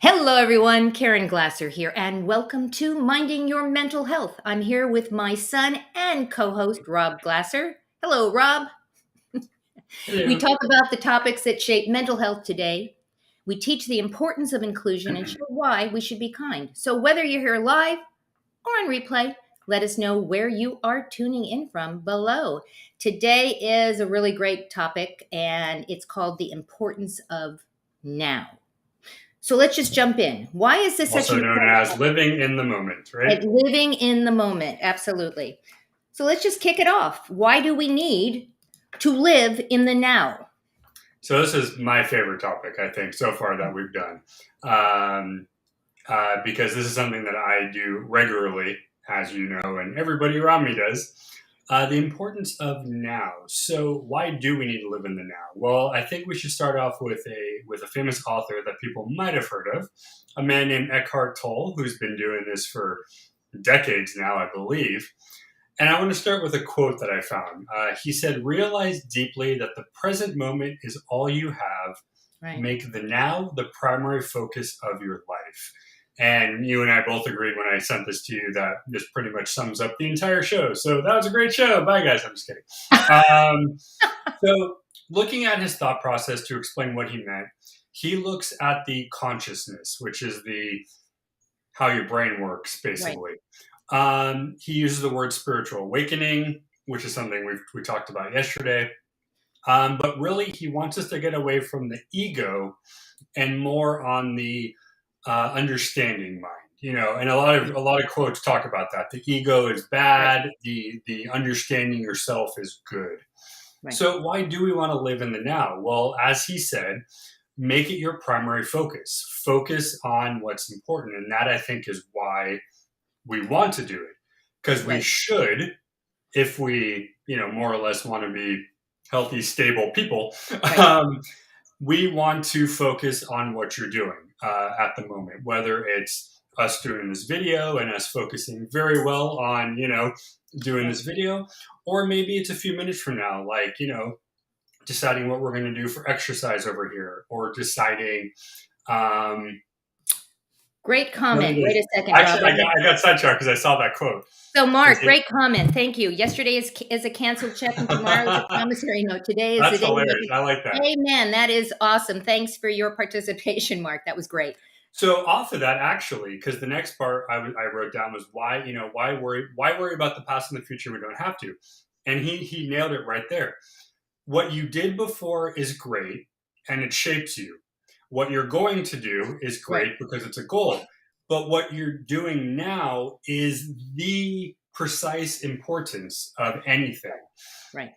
Hello, everyone. Karen Glasser here, and welcome to Minding Your Mental Health. I'm here with my son and co host, Rob Glasser. Hello, Rob. We Hello. talk about the topics that shape mental health today. We teach the importance of inclusion and show why we should be kind. So, whether you're here live or on replay, let us know where you are tuning in from below. Today is a really great topic, and it's called the importance of now. So let's just jump in. Why is this such Also an known important as living in the moment, right? topic? Living in the moment? Absolutely. So let's just kick it off. Why do we need to live in the now? So this is my favorite topic, I think, so far that we've done, because this is something that I do regularly, as you know, and everybody around me does. The importance of now. So why do we need to live in the now? Well, I think we should start off with a famous author that people might have heard of, a man named Eckhart Tolle, who's been doing this for decades now, I believe. And I want to start with a quote that I found. He said, "Realize deeply that the present moment is all you have. Right. Make the now the primary focus of your life." And you and I both agreed when I sent this to you that this pretty much sums up the entire show. So that was a great show. Bye, guys. I'm just kidding. So, looking at his thought process to explain what he meant, he looks at the consciousness, which is the how your brain works, Right. basically. He uses the word spiritual awakening, which is something we talked about yesterday. But really, he wants us to get away from the ego and more on the understanding mind. You know, and a lot of quotes talk about that. The ego is bad. The understanding yourself is good. Right. So why do we want to live in the now? Well, as he said, make it your primary focus. Focus on what's important, and that I think is why we want to do it, because we Right. should, if we, more or less want to be healthy, stable people, Right. we want to focus on what you're doing at the moment, whether it's us doing this video and us focusing very well on, doing this video, or maybe it's a few minutes from now, like, deciding what we're going to do for exercise over here, or deciding, Great what it comment. Wait is. a second, Actually, Rob. I got sidetracked because I saw that quote. So, Mark, Is it- great comment. Thank you. Yesterday is a canceled check, and tomorrow is a promissory note. Today is the That's day. hilarious. I like that. Amen. That is awesome. Thanks for your participation, Mark. That was great. So off of that, actually, because the next part I wrote down was why worry about the past and the future? We don't have to. And he nailed it right there. What you did before is great, and it shapes you. What you're going to do is great because it's a goal. But what you're doing now is the precise importance of anything. Right.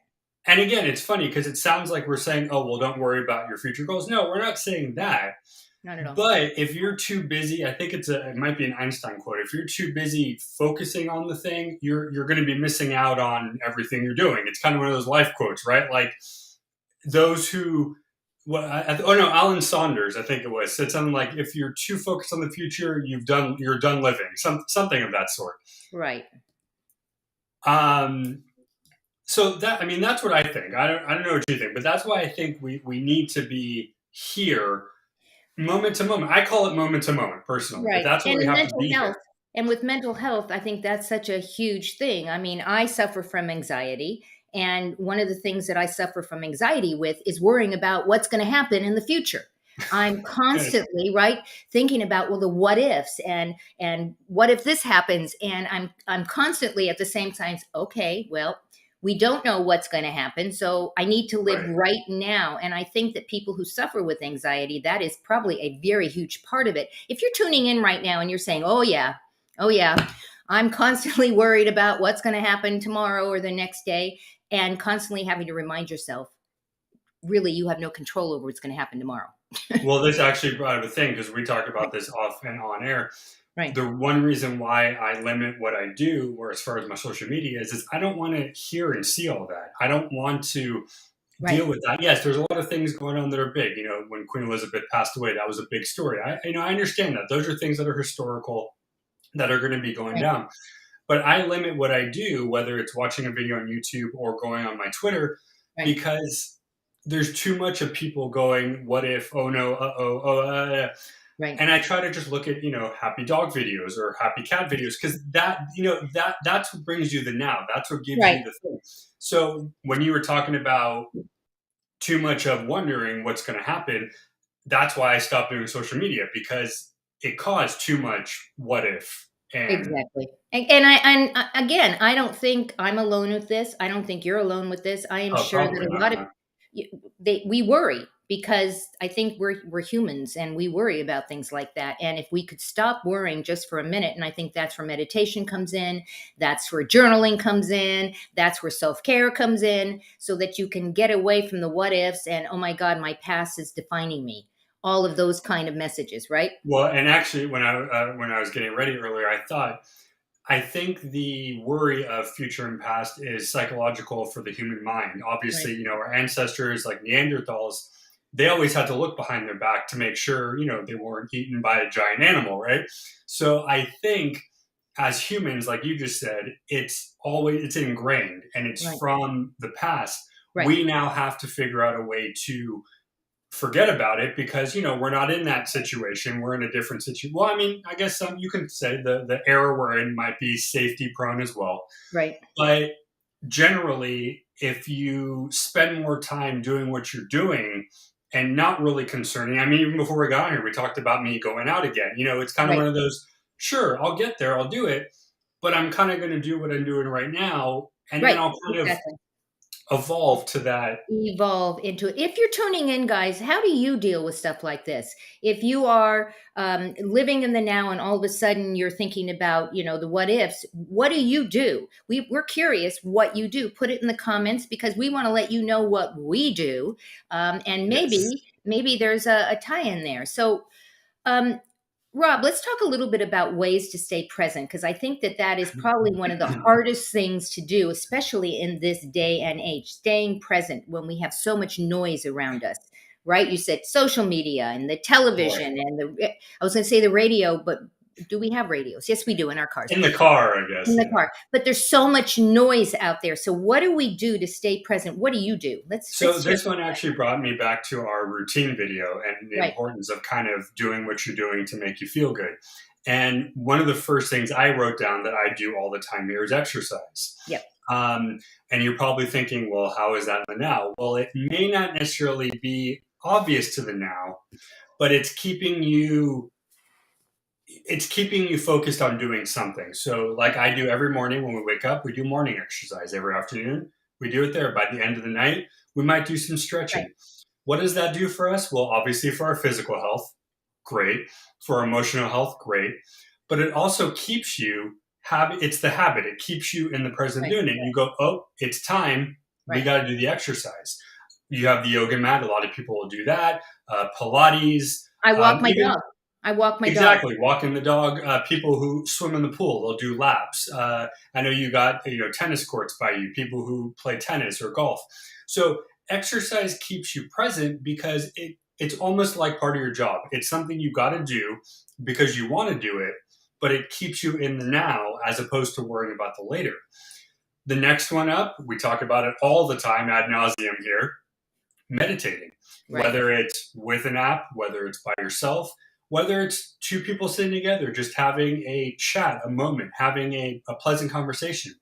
And again, it's funny because it sounds like we're saying, oh, well, don't worry about your future goals. No, we're not saying that. Not at all. But if you're too busy, I think it might be an Einstein quote. If you're too busy focusing on the thing, you're going to be missing out on everything you're doing. It's kind of one of those life quotes, right? Like those who, Alan Saunders, I think it was, said something like, if you're too focused on the future, you're done living. Something of that sort. Right. So that's what I think. I don't know what you think, but that's why I think we need to be here moment to moment. I call it moment to moment personally, Right. but that's what And we in have to mental be health, here. and with mental health, I think that's such a huge thing. I mean, I suffer from anxiety. And one of the things that I suffer from anxiety with is worrying about what's going to happen in the future. I'm constantly thinking about, well, the what ifs and what if this happens, and I'm constantly at the same time, okay, well, we don't know what's going to happen, so I need to live right now. And I think that people who suffer with anxiety, that is probably a very huge part of it. If you're tuning in right now and you're saying, oh yeah, I'm constantly worried about what's going to happen tomorrow or the next day, and constantly having to remind yourself, really, you have no control over what's going to happen tomorrow. Well, this actually brought up a thing because we talked about this off and on air. Right. The one reason why I limit what I do, or as far as my social media is I don't want to hear and see all that. I don't want to deal with that. Yes, there's a lot of things going on that are big. When Queen Elizabeth passed away, that was a big story. I understand that. Those are things that are historical that are going to be going down. But I limit what I do, whether it's watching a video on YouTube or going on my Twitter, because there's too much of people going, what if, oh no, uh-oh, Right. And I try to just look at, happy dog videos or happy cat videos, because that's what brings you the now. That's what gives Right. you the thing. So when you were talking about too much of wondering what's going to happen, that's why I stopped doing social media, because it caused too much what if. And Exactly. And again, I don't think I'm alone with this. I don't think you're alone with this. I am oh, sure that probably a not. lot of Huh? we worry because I think we're humans and we worry about things like that. And if we could stop worrying just for a minute, and I think that's where meditation comes in, that's where journaling comes in, that's where self-care comes in, so that you can get away from the what ifs and oh my God, my past is defining me. All of those kind of messages, right? Well, and actually, when I was getting ready earlier, I think the worry of future and past is psychological for the human mind. Right. Obviously, our ancestors, like Neanderthals, they always had to look behind their back to make sure, they weren't eaten by a giant animal, right? So I think as humans, like you just said, it's ingrained and it's Right. from the past. Right. We now have to figure out a way to forget about it, because we're not in that situation. We're in a different situation. Well, I mean, I guess you can say the era we're in might be safety prone as well, Right. but generally, if you spend more time doing what you're doing and not really concerning, I mean, even before we got here, we talked about me going out again. It's kind of Right. one of those, sure, I'll get there, I'll do it, but I'm kind of going to do what I'm doing right now, and then Right. I'll kind of Exactly. evolve to that. Evolve into it. If you're tuning in, guys, how do you deal with stuff like this? If you are living in the now and all of a sudden you're thinking about, the what ifs, what do you do? We're curious what you do. Put it in the comments because we want to let you know what we do. And Yes. maybe there's a tie in there. So, um, Rob, let's talk a little bit about ways to stay present because I think that that is probably one of the hardest things to do, especially in this day and age, staying present when we have so much noise around us, right? You said social media and the Boy. television and I was going to say the radio, but do we have radios? Yes, we do in our cars. In the car, I In guess. the Yeah. car. But there's so much noise out there. So what do we do to stay present? What do you do? So Let's share this one actually brought me back to our routine video and the that. Right. importance of kind of doing what you're doing to make you feel good. And one of the first things I wrote down that I do all the time here is exercise. Yep. Um, and you're probably thinking, well, how is that in the now? Well, it may not necessarily be obvious to the now, but it's keeping you focused on doing something. So, like I do every morning when we wake up, we do morning exercise. Every afternoon, we do it there. By the end of the night, we might do some Right. stretching. What does that do for us? Well, obviously, for our physical health, great. For our emotional health, great. But it also keeps you it's the habit. It keeps you in the present Right. doing it. You go, oh, it's time. We Right. got to do the exercise. You have the yoga mat. A lot of people will do that. Pilates. I walk my Even dog. I walk my dog. Exactly, walking the dog. People who swim in the pool, they'll do laps. I know you got tennis courts by you. People who play tennis or golf. So exercise keeps you present because it's almost like part of your job. It's something you got to do because you want to do it, but it keeps you in the now as opposed to worrying about the later. The next one up, we talk about it all the time ad nauseum here, meditating, Right. whether it's with an app, whether it's by yourself, whether it's two people sitting together, just having a chat, a moment, having a pleasant conversation.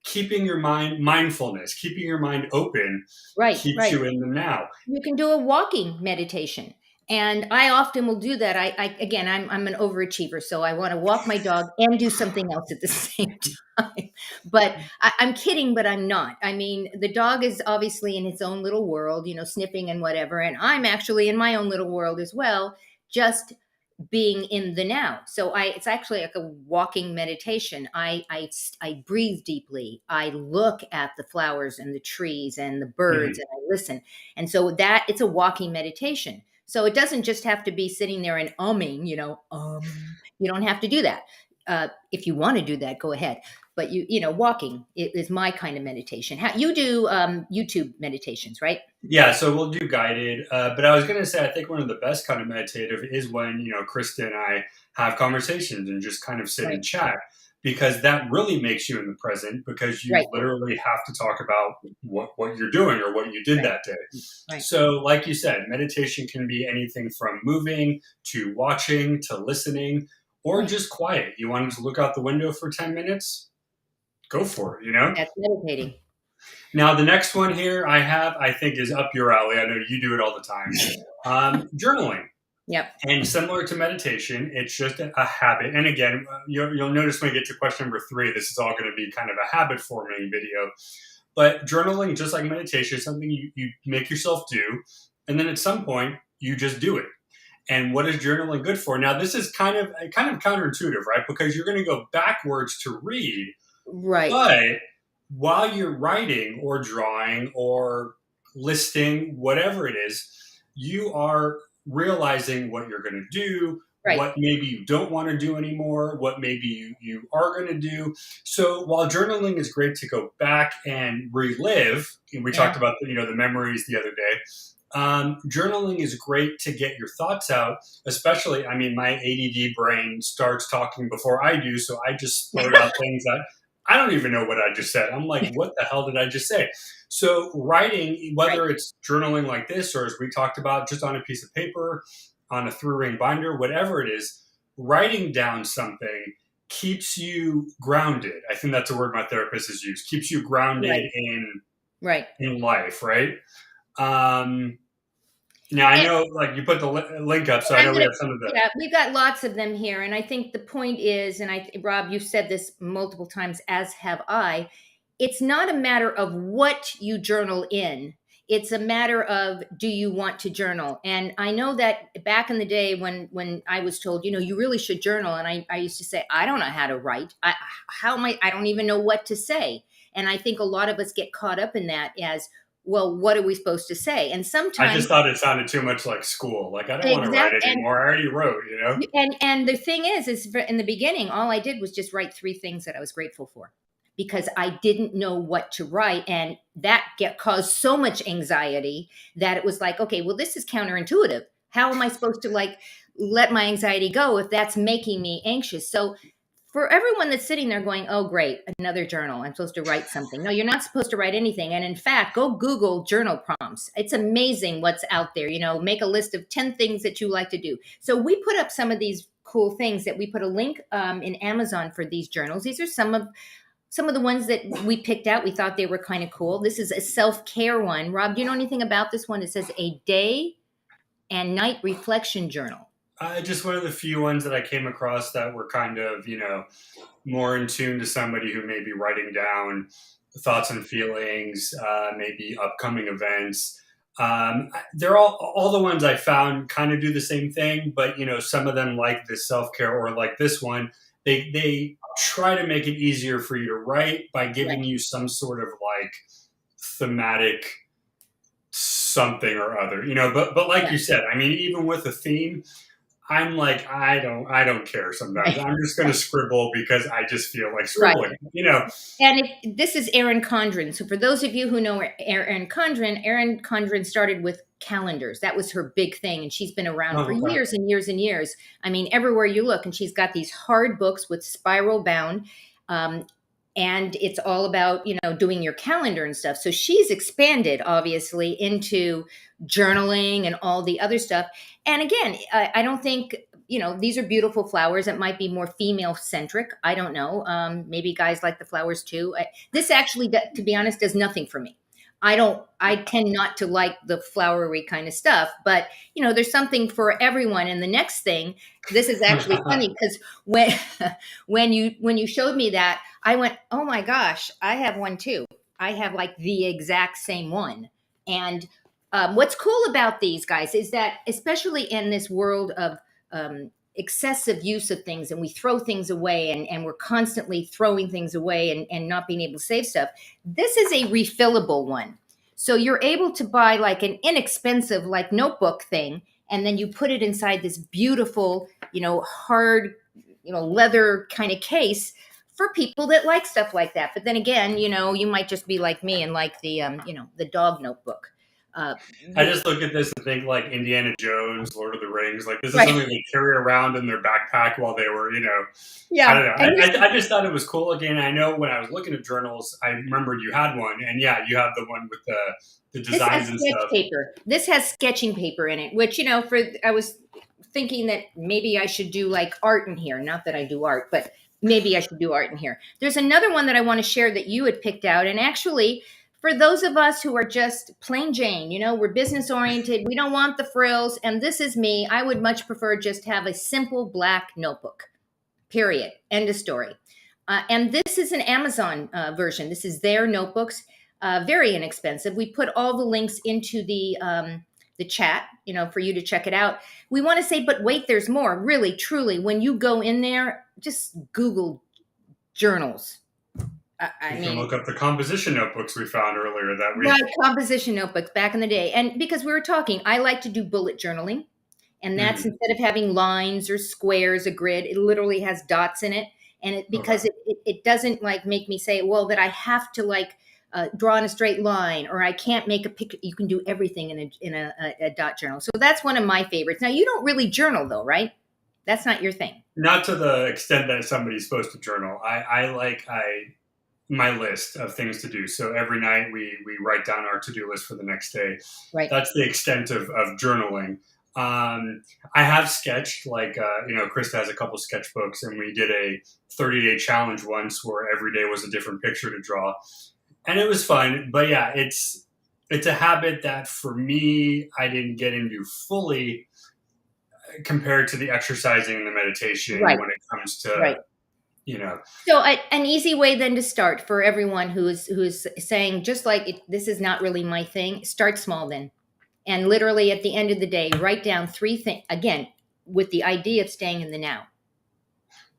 Keeping your mindfulness, keeping your mind open Right. keeps Right. you in the now. You can do a walking meditation. And I often will do that. I again, I'm an overachiever, so I want to walk my dog and do something else at the same time. But I'm kidding, but I'm not. I mean, the dog is obviously in its own little world, sniffing and whatever, and I'm actually in my own little world as well, just being in the now. So it's actually like a walking meditation. I breathe deeply. I look at the flowers and the trees and the birds Mhm. and I listen. And so that it's a walking meditation. So it doesn't just have to be sitting there and umming, you don't have to do that. If you want to do that, go ahead. but walking is my kind of meditation. How you do YouTube meditations, right? Yeah, so we'll do guided. But I was going to say, I think one of the best kind of meditative is when, Krista and I have conversations and just kind of sit Right, and chat because that really makes you in the present because you right, literally have to talk about what you're doing or what you did right, that day. right, So, like you said, meditation can be anything from moving to watching to listening or right. just quiet. You wanted to look out the window for 10 minutes? Go for it. That's meditating. Now, the next one here I think is up your alley. I know you do it all the time. Journaling. Yep. And similar to meditation, it's just a habit. And again, you'll notice when we get to question number 3, this is all going to be kind of a habit forming video. But journaling, just like meditation, is something you make yourself do. And then at some point, you just do it. And what is journaling good for? Now, this is kind of counterintuitive, right? Because you're going to go backwards to read, Right, but while you're writing or drawing or listing, whatever it is, you are realizing what you're going to do, right. what maybe you don't want to do anymore, what maybe you are going to do. So while journaling is great to go back and relive, and we Yeah. talked about the memories the other day. Journaling is great to get your thoughts out, especially, I mean, my ADD brain starts talking before I do, so I just splurt out things that I don't even know what I just said. I'm like, what the hell did I just say? So writing, Right, whether it's journaling like this or as we talked about, just on a piece of paper, on a 3-ring binder, whatever it is, writing down something keeps you grounded. I think that's a word my therapist has used. Keeps you grounded right, in right. life, right? Um, Now I And know, like you put the link up, so I I'm know we gonna, have some of the. yeah, we've got lots of them here, and I think the point is, and Rob, you've said this multiple times, as have I. It's not a matter of what you journal in. It's a matter of, do you want to journal? And I know that back in the day when I was told, you really should journal, and I used to say, I don't know how to write. How am I? I don't even know what to say. And I think a lot of us get caught up in that as, well, what are we supposed to say? And I sometimes just thought it sounded too much like school. Like I don't want to write exact and anymore. I already wrote. and the thing is in the beginning, all I did was just write 3 things that I was grateful for, because I didn't know what to write, and that caused so much anxiety that it was like, okay, well, this is counterintuitive. How am I supposed to like let my anxiety go if that's making me anxious? So for everyone that's sitting there going, oh, great, another journal. I'm supposed to write something. No, you're not supposed to write anything. And in fact, go Google journal prompts. It's amazing what's out there. Make a list of 10 things that you like to do. So we put up some of these cool things that we put a link in Amazon for these journals. These are some of the ones that we picked out. We thought they were kind of cool. This is a self-care one. Rob, do you know anything about this one? It says a day and night reflection journal. Just one of the few ones that I came across that were kind of more in tune to somebody who may be writing down thoughts and feelings, maybe upcoming events. They're all the ones I found kind of do the same thing, but some of them like this self care or like this one, they try to make it easier for you to write by Right. giving you some sort of like thematic something or other. But like Yeah. you said, I mean, even with a theme, I'm like, I don't care sometimes. Right. I'm just going to scribble because I just feel like Right. scribbling. And this is Erin Condren. So for those of you who know Erin Condren started with calendars. That was her big thing, and she's been around for Oh, okay. years and years and years. I mean, everywhere you look, and she's got these hard books with spiral bound. Um, and it's all about doing your calendar and stuff. So she's expanded obviously into journaling and all the other stuff. And again, I don't think these are beautiful flowers that might be more female centric. I don't know. Maybe guys like the flowers too. This actually, to be honest, does nothing for me. I tend not to like the flowery kind of stuff, but there's something for everyone. And the next thing, this is actually funny because when when you showed me that, I went, oh my gosh, I have one too. I have like the exact same one. And what's cool about these guys is that, especially in this world of excessive use of things, and we throw things away, and we're constantly throwing things away and not being able to save stuff, this is a refillable one. So you're able to buy like an inexpensive like notebook thing, and then you put it inside this beautiful, hard, leather kind of case for people that like stuff like that. But then again, you might just be like me and like the dog notebook. Uh, I just look at this and think like Indiana Jones, Lord of the Rings. Like this is right. something they carry around in their backpack while they were, I Yeah. don't know. And I just thought it was cool. Again, I know when I was looking at journals, I remembered you had one, and yeah, you have the one with the this has designs and sketch stuff. paper. This has sketching paper in it, which, I was thinking that maybe I should do like art in here. Not that I do art, but maybe I should do art in here. There's another one that I want to share that you had picked out. And actually, for those of us who are just plain Jane, we're business oriented, we don't want the frills. And this is me. I would much prefer just have a simple black notebook, period. End of story. And this is an Amazon version. This is their notebooks, very inexpensive. We put all the links into the chat, for you to check it out. We want to say, but wait, there's more. Really, truly, when you go in there, just Google journals. I You can mean, look up the composition notebooks we found earlier that week. right, composition notebooks back in the day. And because we were talking, I like to do bullet journaling. And that's Mm-hmm. instead of having lines or squares, a grid, it literally has dots in it. And Okay. because it doesn't like make me say, well, that I have to like draw in a straight line, or I can't make a picture. You can do everything in a dot journal. So that's one of my favorites. Now, you don't really journal though, right? That's not your thing. Not to the extent that somebody's supposed to journal. I my list of things to do. So every night we write down our to do list for the next day. Right. That's the extent of journaling. I have sketched, like, Krista has a couple sketchbooks, and we did a 30-day challenge once where every day was a different picture to draw. And it was fun. But yeah, it's a habit that for me, I didn't get into fully compared to the exercising and the meditation Right. when it comes Right. to, you know, So an easy way then to start for everyone who's saying, just like this is not really my thing, start small then. And literally at the end of the day, write down three things, again, with the idea of staying in the now.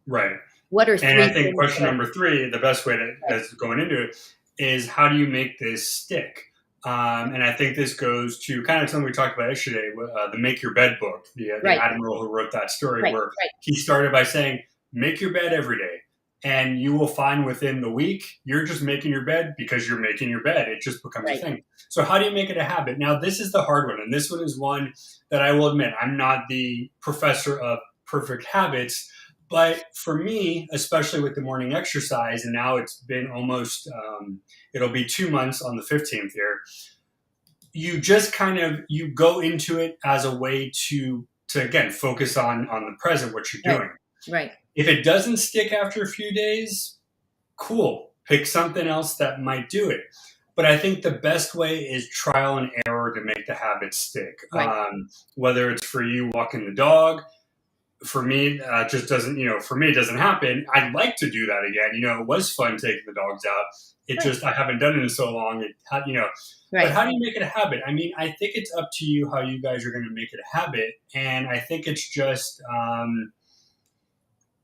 right. What are And I three think things question that number three, the best way to, right, as going into it, is how do you make this stick? And I think this goes to kind of something we talked about yesterday, the Make Your Bed book, the right, admiral who wrote that story, right, where he started by saying, make your bed every day. And you will find within the week, you're just making your bed because you're making your bed. It just becomes a right, thing. So, how do you make it a habit? Now, this is the hard one. And this one is one that I will admit, I'm not the professor of perfect habits. But for me, especially with the morning exercise, and now it's been almost, it'll be 2 months on the 15th here, you just kind of, you go into it as a way to again, focus on the present, what you're right, doing. right, If it doesn't stick after a few days, cool. Pick something else that might do it. But I think the best way is trial and error to make the habit stick. right, Whether it's for you walking the dog, for me, just doesn't, for me, it doesn't happen. I'd like to do that again. It was fun taking the dogs out. It right, just, I haven't done it in so long. But right. how do you make it a habit? I mean, I think it's up to you how you guys are going to make it a habit. And I think it's just,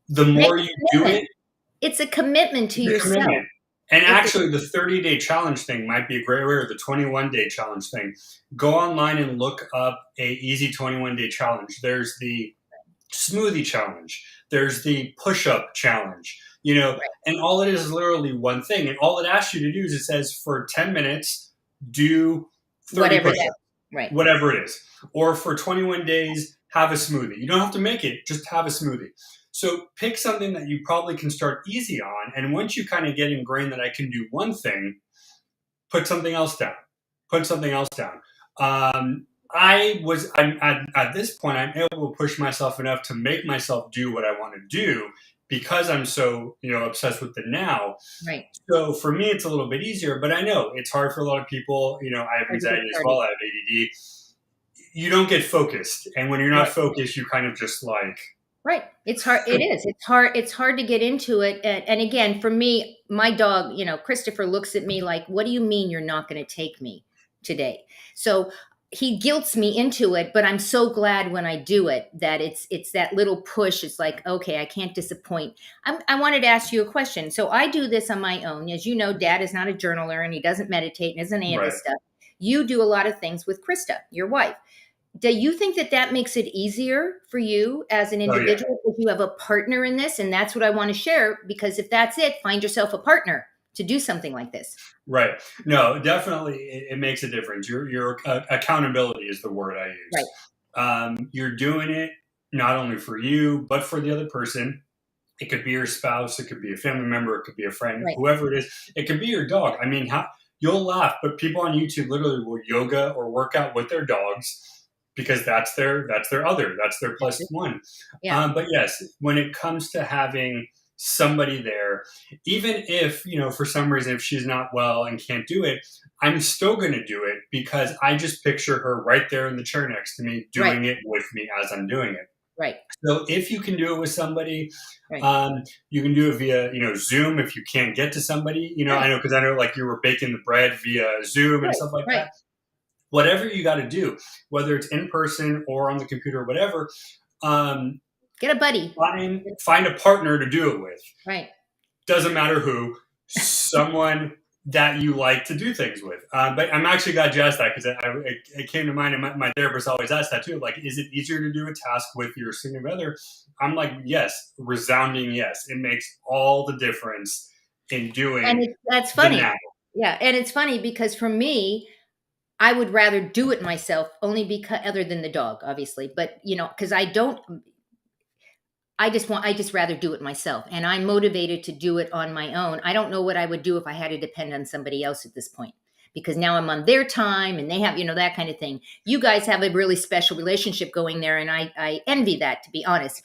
the Make more a you do commitment. it, It's a commitment to the yourself. commitment. And It's a, actually, the 30-day challenge thing might be a great way, or the 21-day challenge thing. Go online and look up a easy 21-day challenge. There's the smoothie challenge. There's the push-up challenge. right, And all it is literally one thing. And all it asks you to do is it says for 10 minutes, do 30 whatever push-ups, that. Right, whatever it is. Or for 21 days, have a smoothie. You don't have to make it, just have a smoothie. So pick something that you probably can start easy on. And once you kind of get ingrained that I can do one thing, put something else down. Put something else down. I'm at this point, I'm able to push myself enough to make myself do what I want to do because I'm so, obsessed with the now. right. So for me, it's a little bit easier, but I know it's hard for a lot of people. I have Hard to get anxiety as started. well. I have ADD. You don't get focused. And when you're not Right. focused, you kind of just like, Right. It's hard. It is. It's hard. It's hard to get into it. And again, for me, my dog, Christopher looks at me like, what do you mean you're not going to take me today? So he guilts me into it, but I'm so glad when I do it that it's that little push. It's like, okay, I can't disappoint. I wanted to ask you a question. So I do this on my own. As you know, Dad is not a journaler and he doesn't meditate and isn't any of right. this stuff. You do a lot of things with Krista, your wife. do you think that that makes it easier for you as an Oh yeah. individual if you have a partner in this? And that's what I want to share, because if that's it, find yourself a partner to do something like this. Right. No, definitely, it makes a difference. Your accountability is the word I Right. use. You're doing it not only for you, but for the other person. It could be your spouse, it could be a family member, it could be a friend, Right. whoever it is. It could be your dog. I mean, you'll laugh, but people on YouTube literally will yoga or work out with their dogs because that's their That's plus it. one. Yeah. But yes, when it comes to having somebody there, even if, for some reason, if she's not well and can't do it, I'm still going to do it because I just picture her right there in the chair next to me Right. doing it with me as I'm doing it. Right. So if you can do it with somebody, Right. you can do it via, Zoom if you can't get to somebody. Right. Because I know like you were baking the bread via Zoom and Right. stuff like Right. that. Whatever you got to do, whether it's in person or on the computer or whatever, um, Get a buddy. find a partner to do it with. Right. Doesn't matter who, someone that you like to do things with. But I'm actually glad you asked that because it came to mind, and my therapist always asks that too. Like, is it easier to do a task with your significant other? I'm like, yes, resounding yes. It makes all the difference in And doing that's the funny. now. Yeah. And it's funny because for me, I would rather do it myself, only because, other than the dog, obviously, but because I just rather do it myself, and I'm motivated to do it on my own. I don't know what I would do if I had to depend on somebody else at this point, because now I'm on their time and they have, that kind of thing. You guys have a really special relationship going there, and I envy that, to be honest.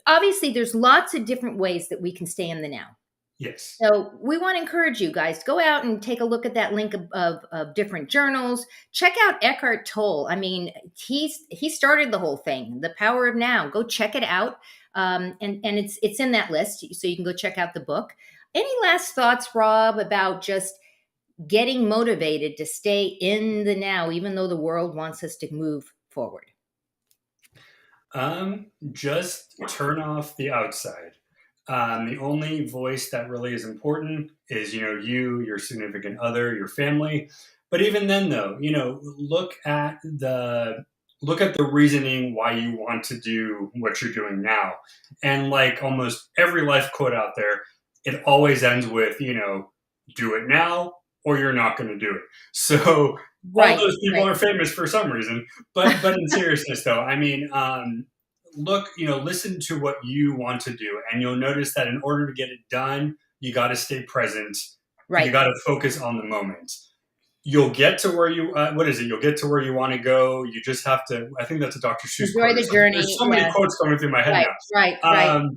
Obviously, there's lots of different ways that we can stay in the now. Yes. So we want to encourage you guys, go out and take a look at that link of different journals. Check out Eckhart Tolle. I mean, he started the whole thing, The Power of Now. Go check it out, and it's in that list, so you can go check out the book. Any last thoughts, Rob, about just getting motivated to stay in the now, even though the world wants us to move forward? Just turn off the outside. The only voice that really is important is, your significant other, your family. But even then, though, look at the reasoning why you want to do what you're doing now. And like almost every life quote out there, it always ends with, do it now or you're not going to do it. So all Right, those people right. are famous for some reason. But in seriousness, though, I mean, listen to what you want to do, and you'll notice that in order to get it done, you got to stay present. You Right. got to focus on the moment. You'll get to where you, what is it? You'll get to where you want to go. You just have to, I think that's a Dr. Seuss Enjoy quote or the something. There's journey. so many Yeah. quotes coming through my head Right, right, now. right.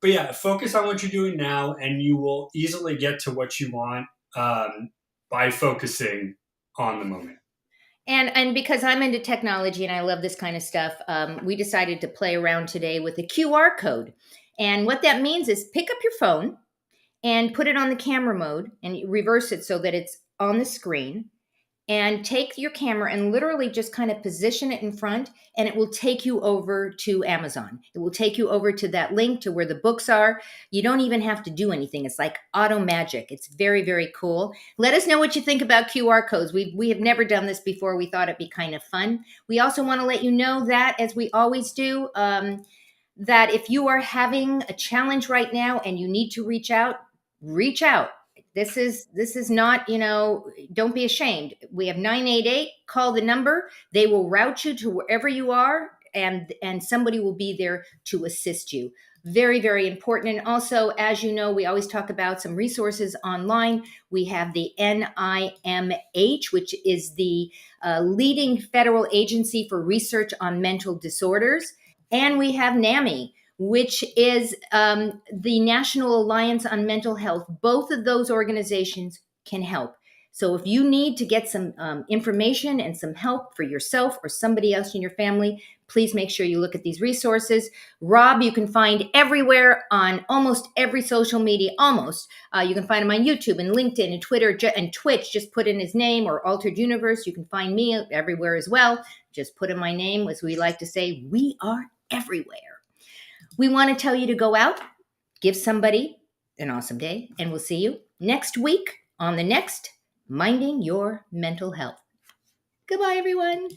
But yeah, focus on what you're doing now, and you will easily get to what you want by focusing on the moment. And because I'm into technology and I love this kind of stuff, we decided to play around today with a QR code. And what that means is pick up your phone and put it on the camera mode and reverse it so that it's on the screen, and take your camera and literally just kind of position it in front, and it will take you over to Amazon. It will take you over to that link to where the books are. You don't even have to do anything. It's like auto magic. It's very, very cool. Let us know what you think about QR codes. We have never done this before. We thought it'd be kind of fun. We also want to let you know that, as we always do, that if you are having a challenge right now and you need to reach out, reach out. This is not, don't be ashamed. We have 988. Call the number. They will route you to wherever you are, and somebody will be there to assist you. Very, very important. And also, as you know, we always talk about some resources online. We have the NIMH, which is the leading federal agency for research on mental disorders. And we have NAMI, which is the National Alliance on Mental Health. Both of those organizations can help. So if you need to get some information and some help for yourself or somebody else in your family, please make sure you look at these resources. Rob, you can find everywhere on almost every social media, almost. You can find him on YouTube and LinkedIn and Twitter and Twitch. Just put in his name or Altered Universe. You can find me everywhere as well. Just put in my name. As we like to say, we are everywhere. We want to tell you to go out, give somebody an awesome day, and we'll see you next week on the next Minding Your Mental Health. Goodbye, everyone.